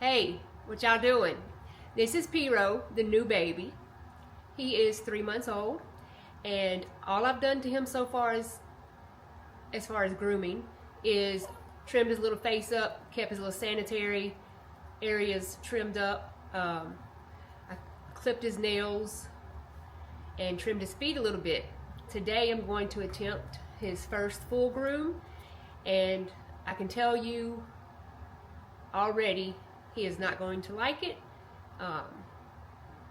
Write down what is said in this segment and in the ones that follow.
Hey, what y'all doing? This is Pirogue, the new baby. He is 3 months old, and all I've done to him so far as far as grooming is trimmed his little face up, kept his little sanitary areas trimmed up. I clipped his nails and trimmed his feet a little bit. Today I'm going to attempt his first full groom, and I can tell you already he is not going to like it.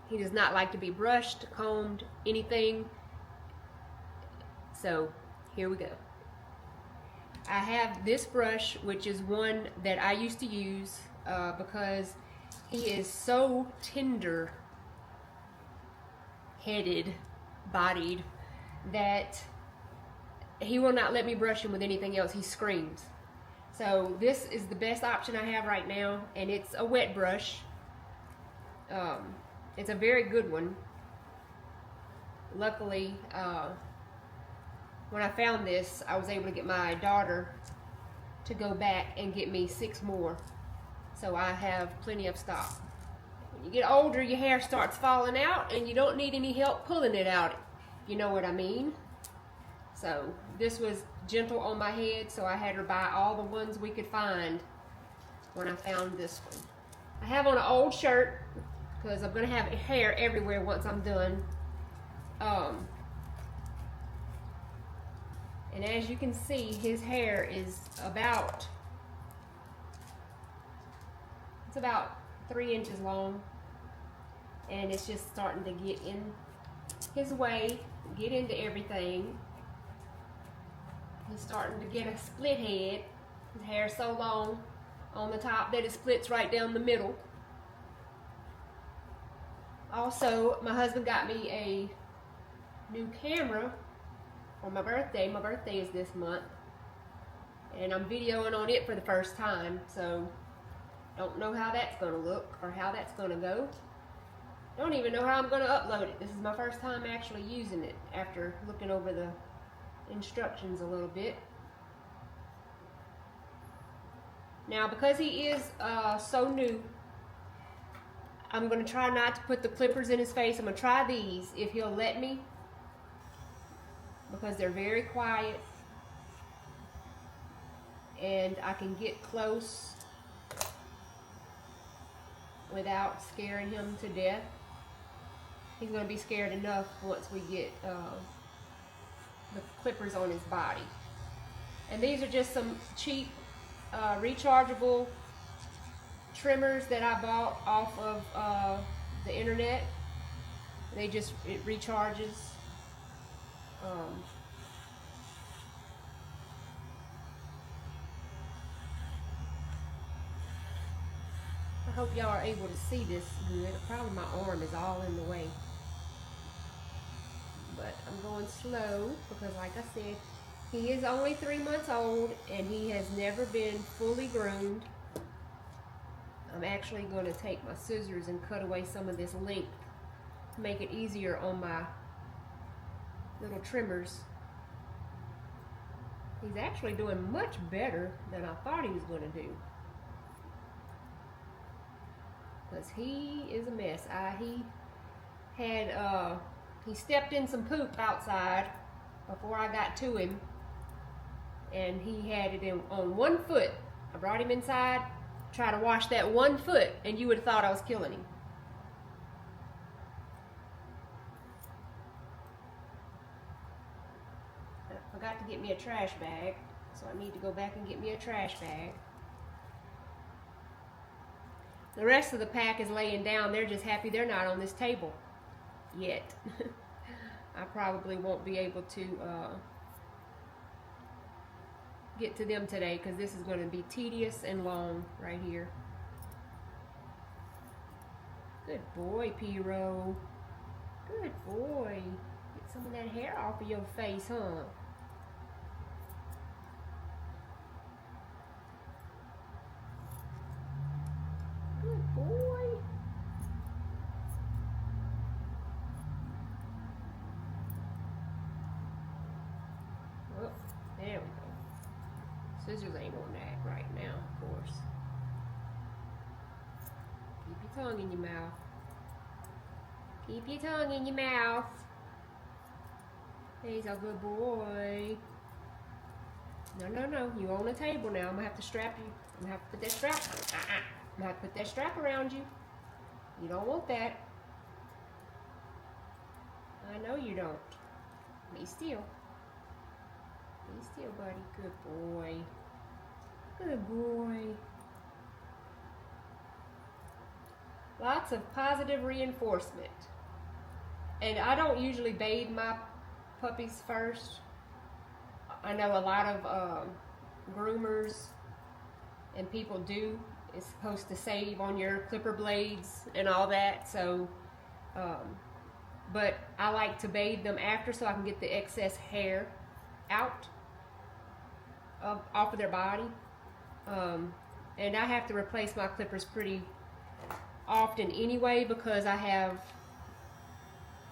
He does not like to be brushed, combed, anything. So here we go. I have this brush, which is one that I used to use because he is so tender headed, bodied, that he will not let me brush him with anything else. He screams. So this is the best option I have right now, and it's a wet brush. It's a very good one. Luckily, when I found this, I was able to get my daughter to go back and get me 6 more. So I have plenty of stock. When you get older, your hair starts falling out, and you don't need any help pulling it out, if you know what I mean. So this was gentle on my head, so I had her buy all the ones we could find when I found this one. I have on an old shirt because I'm going to have hair everywhere once I'm done. And as you can see, his hair is about 3 inches long, and it's just starting to get in his way, get into everything. He's starting to get a split head. His hair's so long on the top that it splits right down the middle. Also, my husband got me a new camera for my birthday. My birthday is this month, and I'm videoing on it for the first time, so don't know how that's gonna look or how that's gonna go. Don't even know how I'm gonna upload it. This is my first time actually using it after looking over the instructions a little bit. Now, because he is so new, I'm going to try not to put the clippers in his face. I'm going to try these if he'll let me, because they're very quiet and I can get close without scaring him to death. He's going to be scared enough once we get the clippers on his body. And these are just some cheap rechargeable trimmers that I bought off of the internet. It recharges. I hope y'all are able to see this good. Probably my arm is all in the way, but I'm going slow because, like I said, he is only 3 months old and he has never been fully groomed. I'm actually going to take my scissors and cut away some of this length to make it easier on my little trimmers. He's actually doing much better than I thought he was going to do, because he is a mess. He stepped in some poop outside before I got to him, and he had it on 1 foot. I brought him inside, try to wash that 1 foot, and you would have thought I was killing him. I forgot to get me a trash bag, so I need to go back and get me a trash bag. The rest of the pack is laying down. They're just happy they're not on this table yet. I probably won't be able to get to them today because this is going to be tedious and long right here. Good boy, Pirogue. Good boy. Get some of that hair off of your face, huh? Good boy. Oh, there we go. Scissors ain't on that right now, of course. your tongue in your mouth. Keep your tongue in your mouth. He's a good boy. No, no, no. You on the table now. I'm gonna have to strap you. I'm gonna have to put that strap. I'm gonna have to put that strap around you. You don't want that. I know you don't. Be still. Be still, buddy. Good boy. Good boy. Lots of positive reinforcement. And I don't usually bathe my puppies first. I know a lot of groomers and people do. It's supposed to save on your clipper blades and all that. So, but I like to bathe them after so I can get the excess hair out off of their body. And I have to replace my clippers pretty often anyway because I have,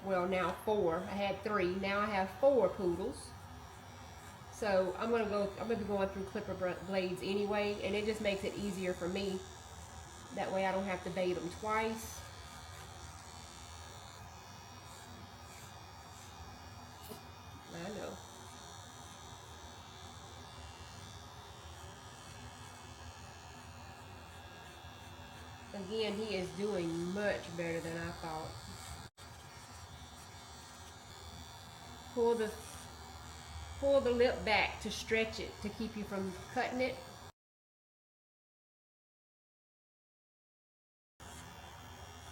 well, now 4. I had 3. Now I have 4 poodles. So I'm gonna be going through clipper blades anyway, and it just makes it easier for me. That way I don't have to bathe them twice. I know. Again, he is doing much better than I thought. Pull the lip back to stretch it, to keep you from cutting it.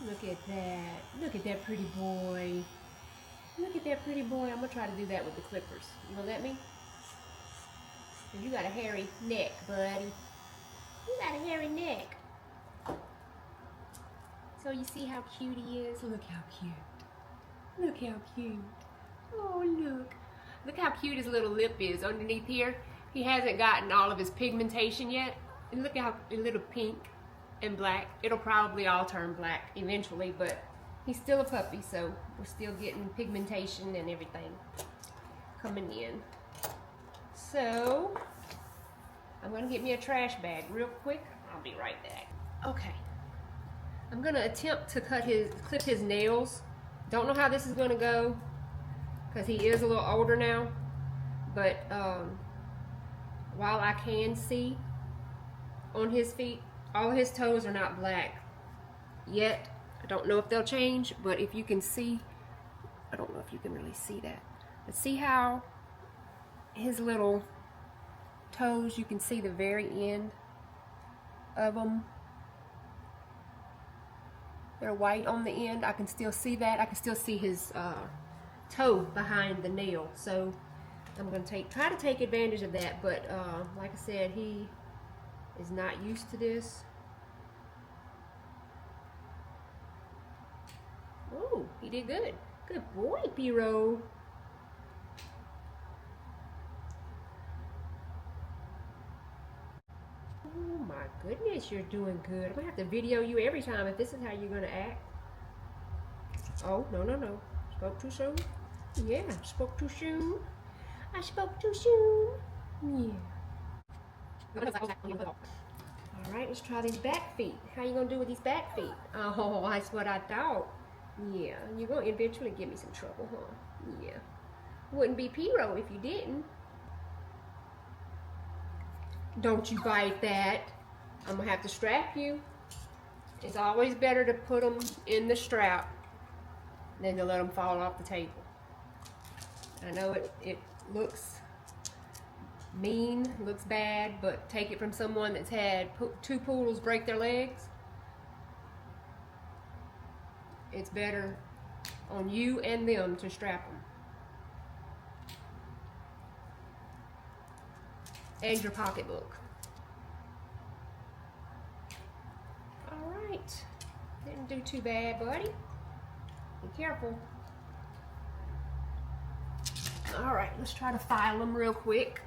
Look at that. Look at that pretty boy. Look at that pretty boy. I'm going to try to do that with the clippers. You going to let me? You got a hairy neck, buddy. You got a hairy neck. So you see how cute he is? Look how cute. Look how cute. Oh, look. Look how cute his little lip is underneath here. He hasn't gotten all of his pigmentation yet. And look how a little pink and black. It'll probably all turn black eventually, but he's still a puppy, so we're still getting pigmentation and everything coming in. So I'm gonna get me a trash bag real quick. I'll be right back. Okay. I'm gonna attempt to clip his nails. Don't know how this is gonna go because he is a little older now, but while I can see on his feet, all of his toes are not black yet. I don't know if they'll change, but if you can see, I don't know if you can really see that, but see how his little toes, you can see the very end of them. They're white on the end. I can still see that. I can still see his toe behind the nail. So I'm going to try to take advantage of that. But like I said, he is not used to this. Oh, he did good. Good boy, Pirogue. Oh my goodness, you're doing good. I'm gonna have to video you every time if this is how you're gonna act. Oh, no, no, no. Spoke too soon? Yeah, spoke too soon. I spoke too soon. Yeah. Alright, let's try these back feet. How you gonna do with these back feet? Oh, that's what I thought. Yeah, you're gonna eventually give me some trouble, huh? Yeah. Wouldn't be Pirogue if you didn't. Don't you bite that. I'm gonna have to strap you. It's always better to put them in the strap than to let them fall off the table. I know it looks mean, looks bad, but take it from someone that's had 2 poodles break their legs. It's better on you and them to strap them. And your pocketbook. Alright. Didn't do too bad, buddy. Be careful. Alright, let's try to file them real quick.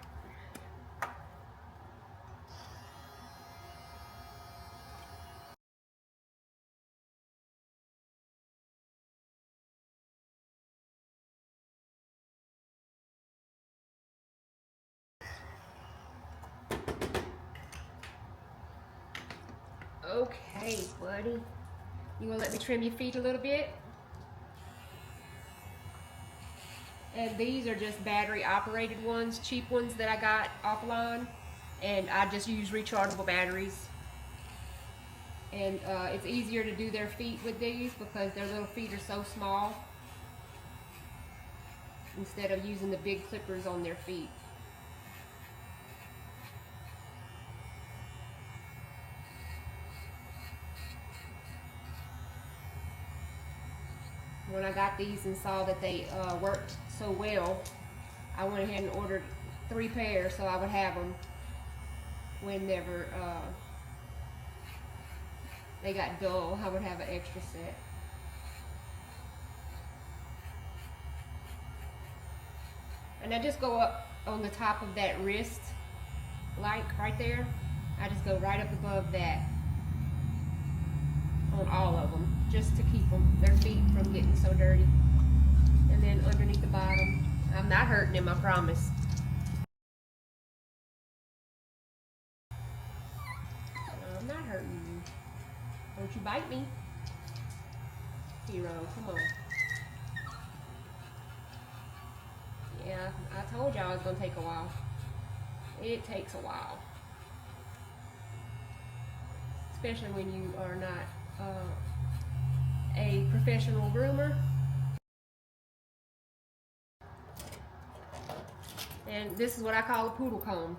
Okay, buddy. You gonna let me trim your feet a little bit? And these are just battery operated ones, cheap ones that I got offline. And I just use rechargeable batteries. And it's easier to do their feet with these because their little feet are so small, instead of using the big clippers on their feet. When I got these and saw that they worked so well, I went ahead and ordered 3 pairs so I would have them whenever they got dull. I would have an extra set. And I just go up on the top of that wrist, like right there. I just go right up above that on all of them, just to keep their feet from getting so dirty. And then underneath the bottom. I'm not hurting him, I promise. I'm not hurting you. Don't you bite me. Hero, come on. Yeah, I told y'all it's gonna take a while. It takes a while. Especially when you are not a professional groomer. And this is what I call a poodle comb.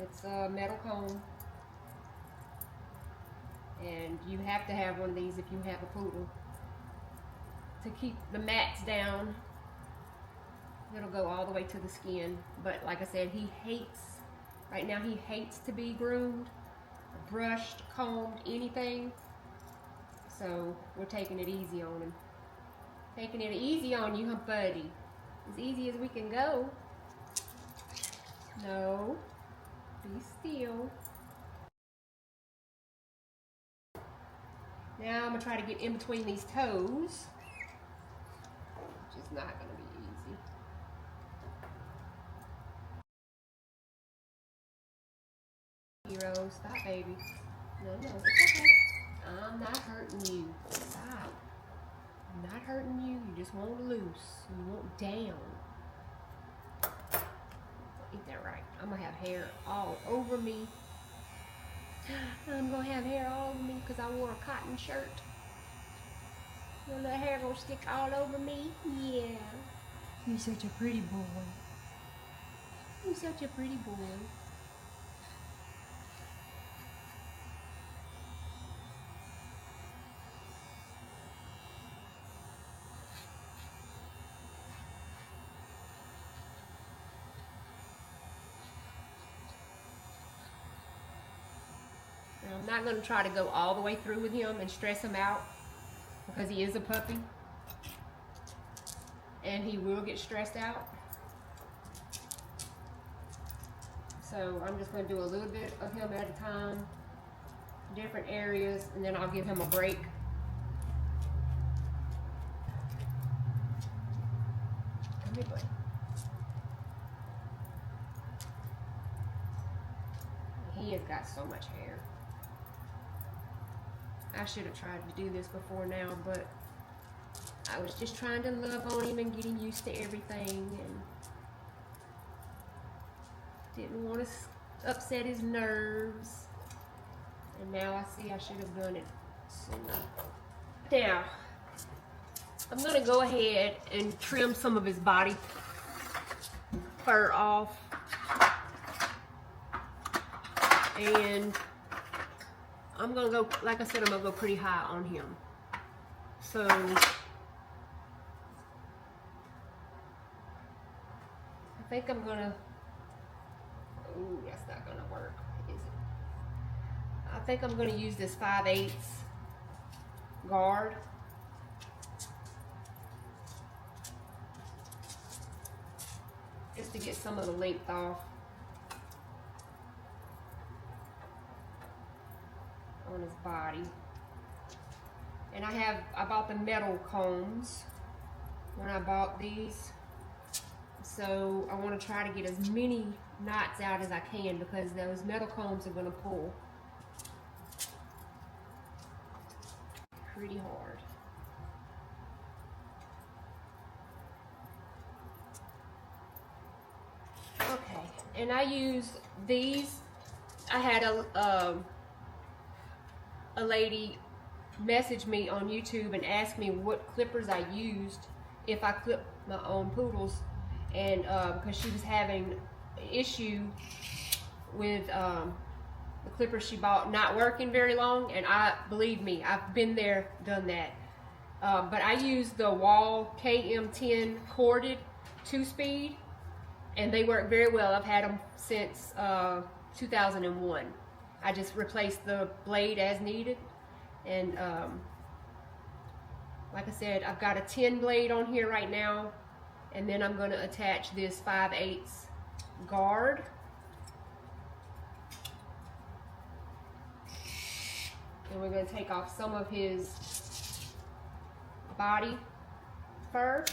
It's a metal comb. And you have to have one of these if you have a poodle, to keep the mats down. It'll go all the way to the skin. But like I said, right now he hates to be groomed, brushed, combed, anything. So we're taking it easy on him. Taking it easy on you, huh, buddy? As easy as we can go. No, be still. Now I'm gonna try to get in between these toes, which is not gonna be easy. Hero, stop, baby. No, it's okay. I'm not hurting you. Stop. I'm not hurting you. You just want loose. You want down. Ain't that right? I'm gonna have hair all over me. I'm gonna have hair all over me because I wore a cotton shirt. Your little hair gonna stick all over me? Yeah. You're such a pretty boy. You're such a pretty boy. I'm not going to try to go all the way through with him and stress him out, because he is a puppy and he will get stressed out. So I'm just going to do a little bit of him at a time, different areas, and then I'll give him a break. Come here, buddy. He has got so much hair. I should have tried to do this before now, but I was just trying to love on him and getting used to everything, and didn't want to upset his nerves. And now I see I should have done it sooner. Now, I'm going to go ahead and trim some of his body fur off. And I'm gonna go, like I said, I'm gonna go pretty high on him. So I think I'm gonna, ooh, that's not gonna work, is it? I think I'm gonna use this 5/8 guard. Just to get some of the length off on his body. And I bought the metal combs when I bought these, so I want to try to get as many knots out as I can, because those metal combs are going to pull. pretty hard. Okay, and I use these. I had a lady message me on YouTube and ask me what clippers I used if I clip my own poodles, and because she was having an issue with the clippers she bought not working very long, and believe me, I've been there, done that. But I use the Y'ALL KM10 corded 2-speed, and they work very well. I've had them since 2001. I just replaced the blade as needed, and like I said, I've got a 10 blade on here right now, and then I'm going to attach this 5/8 guard. And we're going to take off some of his body fur.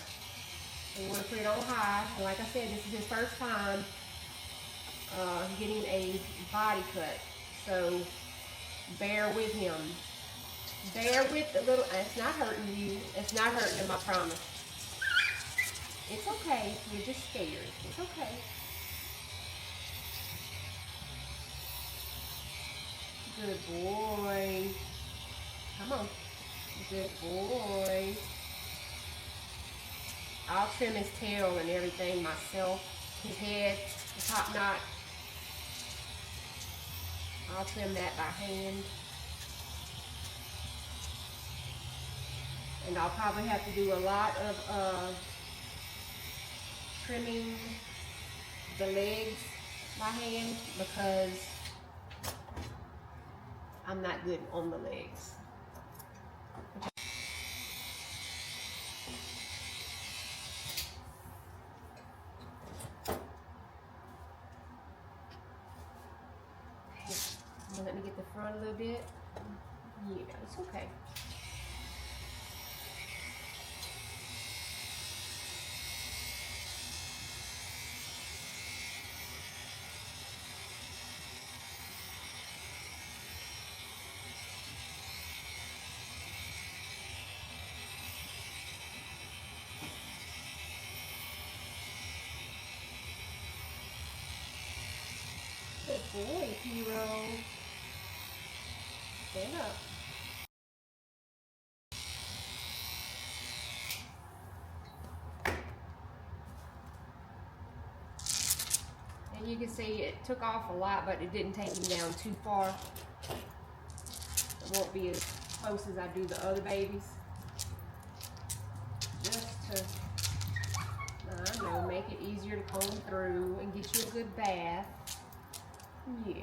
And we're going to put it on high. And like I said, this is his first time getting a body cut. So bear with him. Bear with the little, it's not hurting you. It's not hurting him, I promise. It's okay. You're just scared. It's okay. Good boy. Come on. Good boy. I'll trim his tail and everything myself. His head, the top knot. I'll trim that by hand. And I'll probably have to do a lot of trimming the legs by hand because I'm not good on the legs. Let me get the front a little bit. Yeah, it's okay. Good boy, Pirogue. Stand up. And you can see it took off a lot, but it didn't take him down too far. It won't be as close as I do the other babies. Just to, I don't know, make it easier to comb through and get you a good bath. Yeah,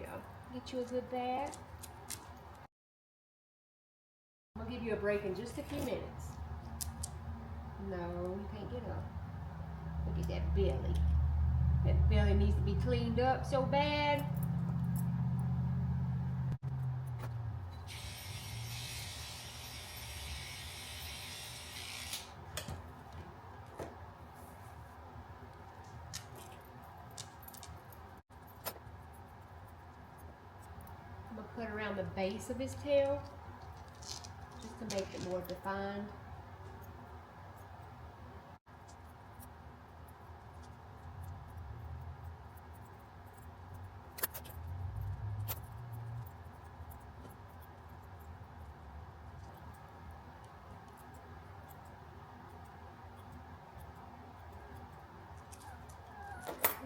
get you a good bath. I'll give you a break in just a few minutes. No, you can't get up. Look at that belly. That belly needs to be cleaned up so bad. I'm going to put around the base of his tail just to make it more defined.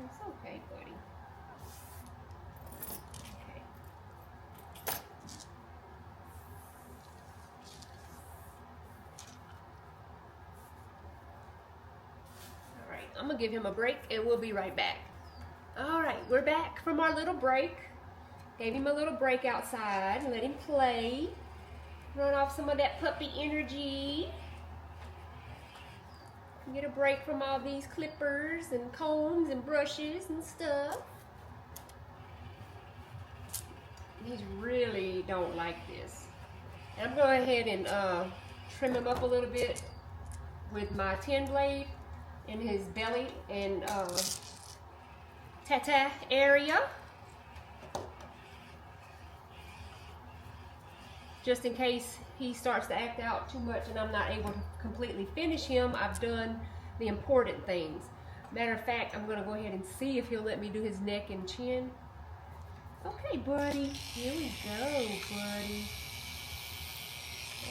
It's okay, buddy. Okay. All right, I'm gonna give him a break and we'll be right back. All right, we're back from our little break. Gave him a little break outside and let him play. Run off some of that puppy energy. Get a break from all these clippers and combs and brushes and stuff. These really don't like this. And I'm going to go ahead and trim him up a little bit with my 10 blade in his belly and tata area. just in case he starts to act out too much and I'm not able to completely finish him, I've done the important things. Matter of fact, I'm gonna go ahead and see if he'll let me do his neck and chin. Okay, buddy, here we go, buddy.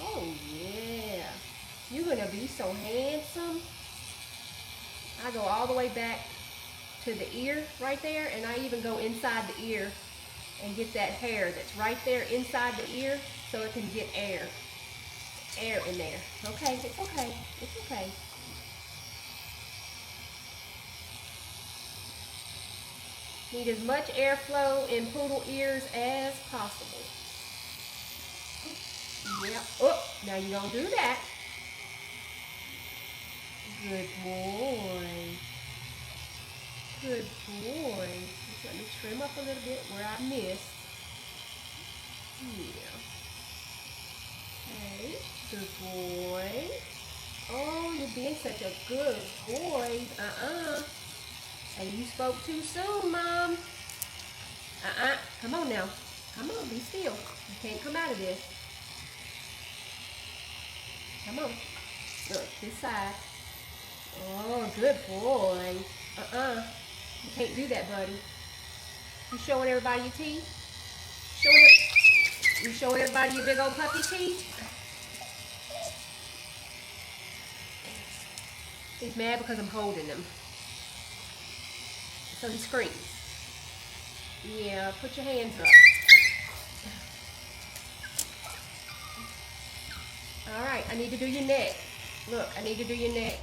Oh yeah, you're gonna be so handsome. I go all the way back to the ear right there, and I even go inside the ear and get that hair that's right there inside the ear so it can get air in there. Okay, it's okay, it's okay. Need as much airflow in poodle ears as possible. Yep. Oh, now you don't do that. Good boy. Good boy. Just let me trim up a little bit where I missed. Yeah. Okay. Good boy. Oh, you're being such a good boy. Hey, you spoke too soon, Mom. Come on now. Come on, be still. You can't come out of this. Come on. Look, this side. Oh, good boy. You can't do that, buddy. You showing everybody your teeth? You showing everybody your big old puppy teeth? He's mad because I'm holding him. So he screams. Yeah, put your hands up. All right, I need to do your neck. Look, I need to do your neck.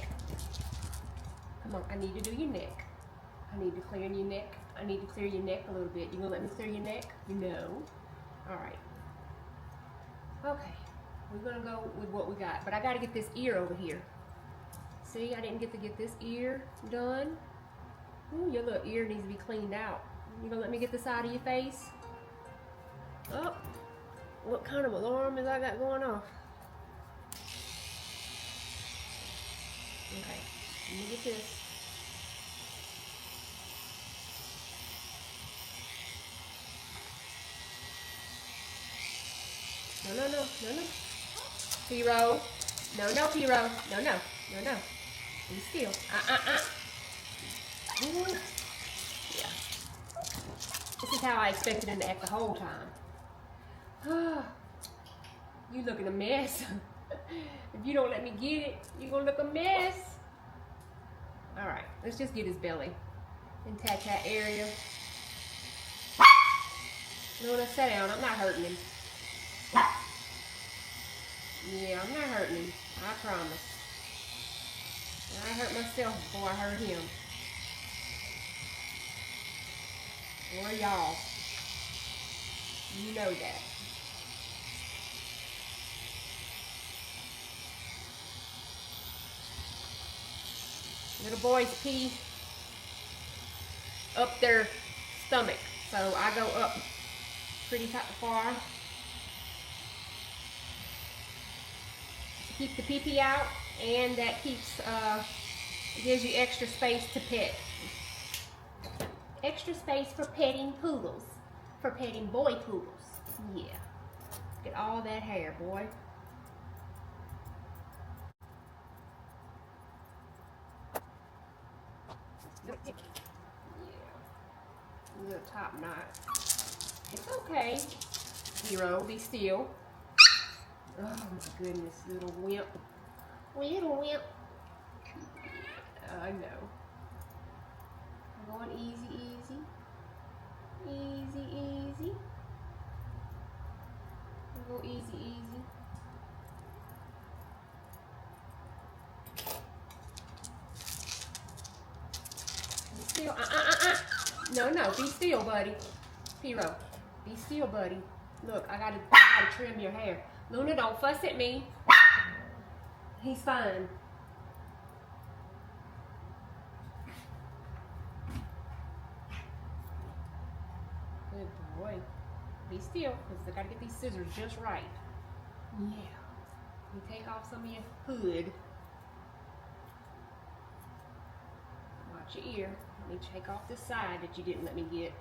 Come on, I need to do your neck. I need to clear your neck. I need to clear your neck a little bit. You gonna let me clear your neck? No. All right. Okay, we're gonna go with what we got. But I gotta get this ear over here. See, I didn't get to get this ear done. Ooh, your little ear needs to be cleaned out. You gonna let me get the side of your face? Oh, what kind of alarm is I got going off? Okay, let me get this. No. Pirogue. No, Pirogue. No. Be still. Ooh. Yeah. This is how I expected him to act the whole time. You looking a mess. If you don't let me get it, you're gonna look a mess. All right, let's just get his belly and tat area. Luna, sit down. I'm not hurting him. Yeah, I'm not hurting him. I promise. I hurt myself before I hurt him. Or y'all. You know that. Little boys pee up their stomach, so I go up pretty far to keep the pee-pee out, and that keeps gives you extra space to pet. Extra space for petting poodles, for petting boy poodles. Yeah, get all that hair, boy. Yeah, little top knot. It's okay. Zero, be still. Oh my goodness, little wimp. Little wimp. I know. I'm going easy. Easy. I'll go easy. Be still. No, be still, buddy. Pirogue, be still, buddy. Look, I gotta trim your hair. Luna, don't fuss at me. He's fine. Good boy. Be still, because I gotta get these scissors just right. Yeah. You take off some of your hood. Watch your ear. Let me take off the side that you didn't let me get.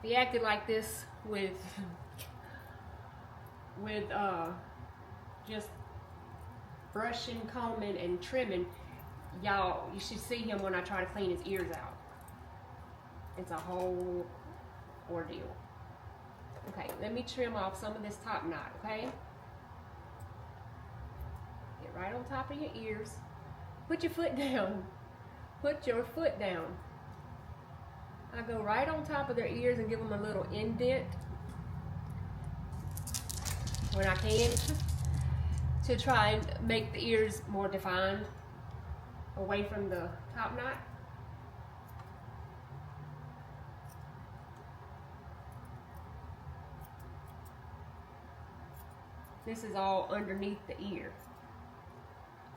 he acted like this with just brushing, combing, and trimming, y'all, you should see him when I try to clean his ears out. It's a whole ordeal. Okay, let me trim off some of this top knot, okay? Get right on top of your ears. Put your foot down. Put your foot down. I go right on top of their ears and give them a little indent when I can to try and make the ears more defined away from the top knot. This is all underneath the ear.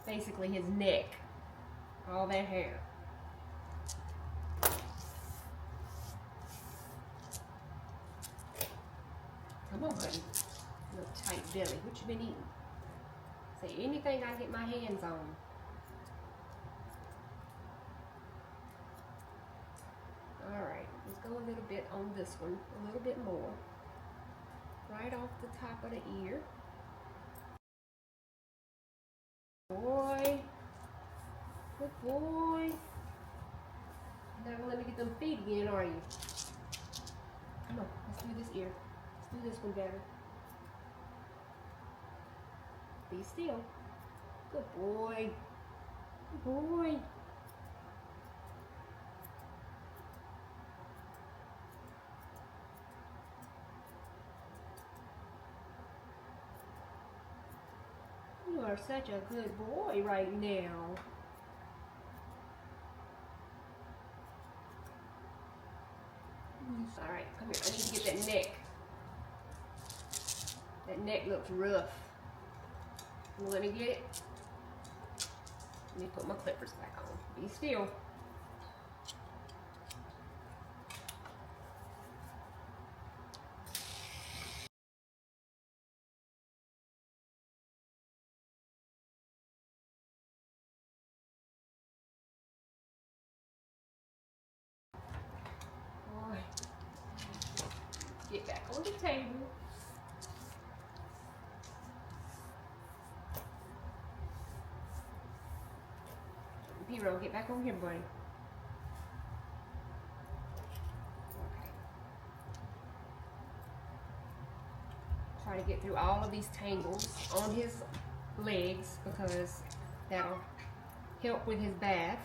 Basically his neck. All that hair. Come on, buddy. Little tight belly. What you been eating? Say anything I get my hands on. Alright, let's go a little bit on this one. A little bit more. Right off the top of the ear. Boy. Good boy. You're not gonna let me get them feet again, are you? Come on, let's do this ear. Let's do this one better. Be still. Good boy. Good boy. You are such a good boy right now. Alright, come here. I need to get that neck. That neck looks rough. Let me get it. Let me put my clippers back on. Be still. Boy. Get back on the table. Pirogue, get back over here, buddy. Okay. Try to get through all of these tangles on his legs because that'll help with his bath.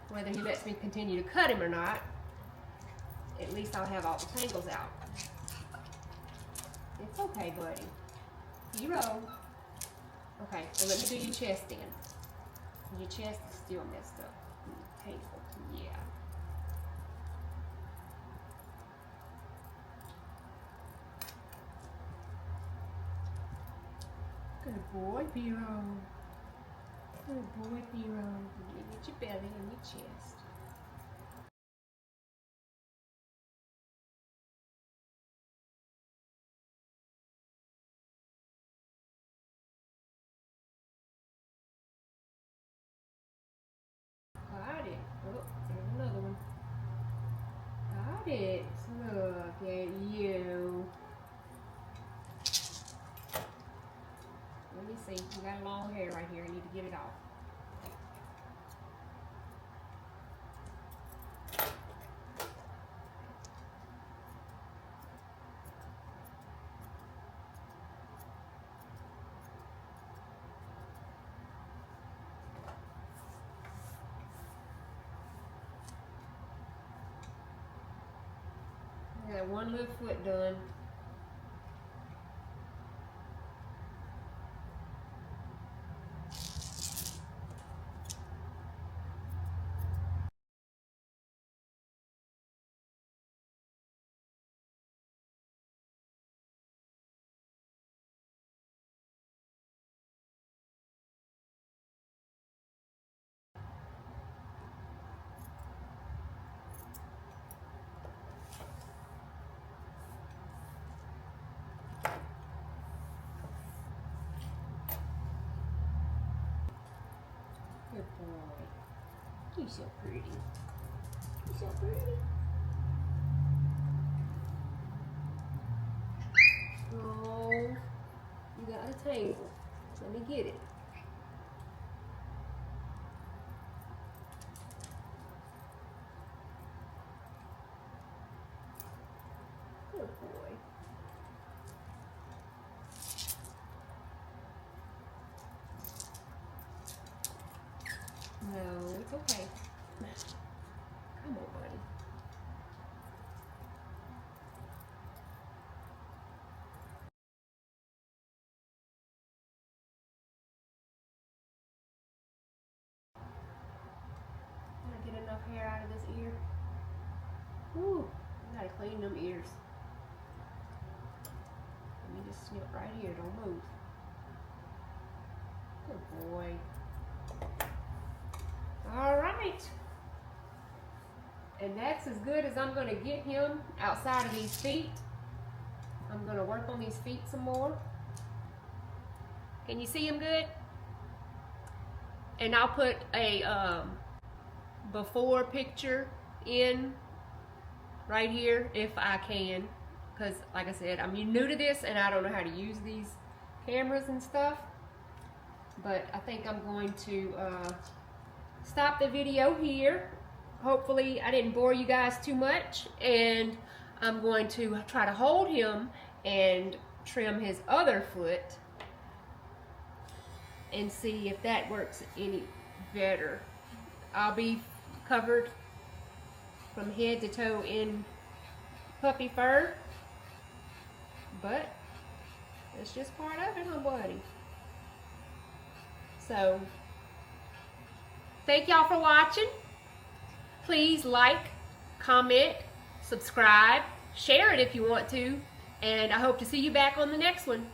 Whether he lets me continue to cut him or not, at least I'll have all the tangles out. It's okay, buddy. Pirogue. Okay, so let me do your chest then. Your chest is still messed up. Painful. Yeah. Good boy, Pirogue. Good boy, Pirogue. You get your belly and your chest. Got it. Oh, there's another one. Got it. Look at you. Let me see. You got long hair right here. I need to get it off. I got one little foot done. Good boy. You're so pretty. You're so pretty. Oh, you got a tangle. Let me get it. Good boy. No, it's okay. Come on, buddy. Gotta get enough hair out of this ear. Whew, I gotta clean them ears. Let me just snip right here, don't move. Good boy. All right. And that's as good as I'm gonna get him outside of these feet. I'm gonna work on these feet some more. Can you see him good? And I'll put a before picture in right here if I can, because like I said, I'm new to this and I don't know how to use these cameras and stuff. But I think I'm going to stop the video here. Hopefully I didn't bore you guys too much, and I'm going to try to hold him and trim his other foot and see if that works any better. I'll be covered from head to toe in puppy fur, but it's just part of it, huh, buddy? So, thank y'all for watching. Please like, comment, subscribe, share it if you want to, and I hope to see you back on the next one.